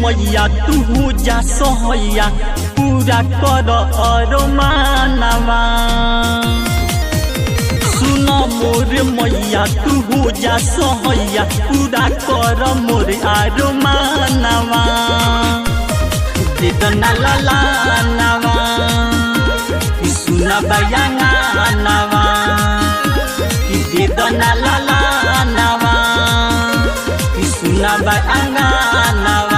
मैया तू जा सहैया पूरा कर अरमानवा। सुन मोर मैया तू जा सहैया पूरा कर मोर अरमानवा। देदना लालानवा सुन बयानवा देदना लालानवा सुन बयानवा।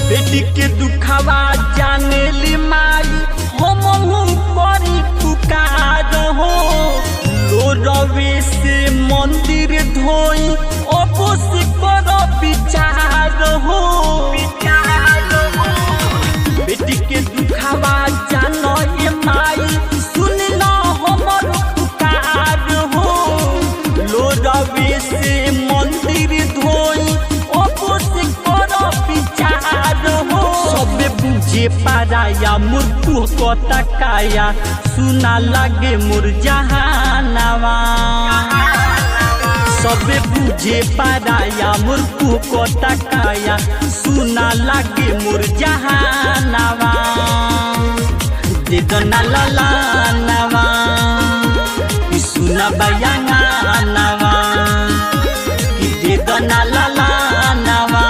बेटी के दुखवा जाने ली माई हम करी पुकार हो। लो रवे से मंदिर धोई अपोस कर विचार हो। बेटी के दुखवा जानो ये माई सुन लो हमर पुकार हो। लो रवे से मंदिर धोई अपोस कर विचार हो। सबे बुझे पाराया मुर्तु को तकाया सुना लागे मोर जहानवा। सबे बुझे पाराया मुर्तु को तकाया सुना लागे मोर जहानवा। देदना लालानवा सुना बयानवा देदना लालानवा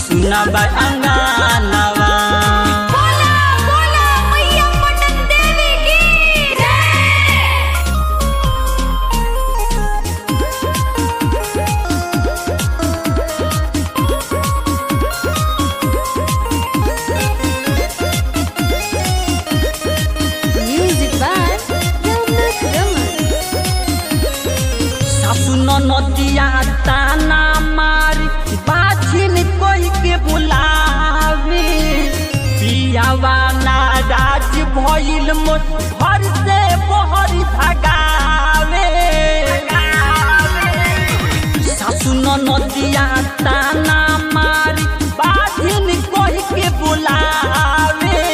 सुना बयानवा। नदिया ताना मारी बाछिन कोई के बुलावे। पियावा नाराज भइल मोर घर से बहर भगावे। सासु नदिया ताना मारी बाछिन कोई के बुलावे।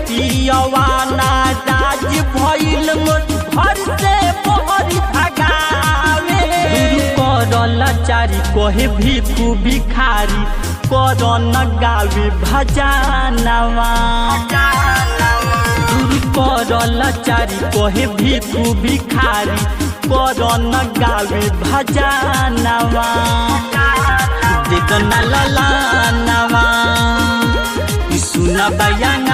पियावा नाराज भइल मोर घर से बहर भगावे। लाचारी कहे भिखु भिखारी करन गावे भजनवा। दूर कर लाचारी कहे भिखु भिखारी करन गावे भजनवा। देदना लालानवा सुन बयानवा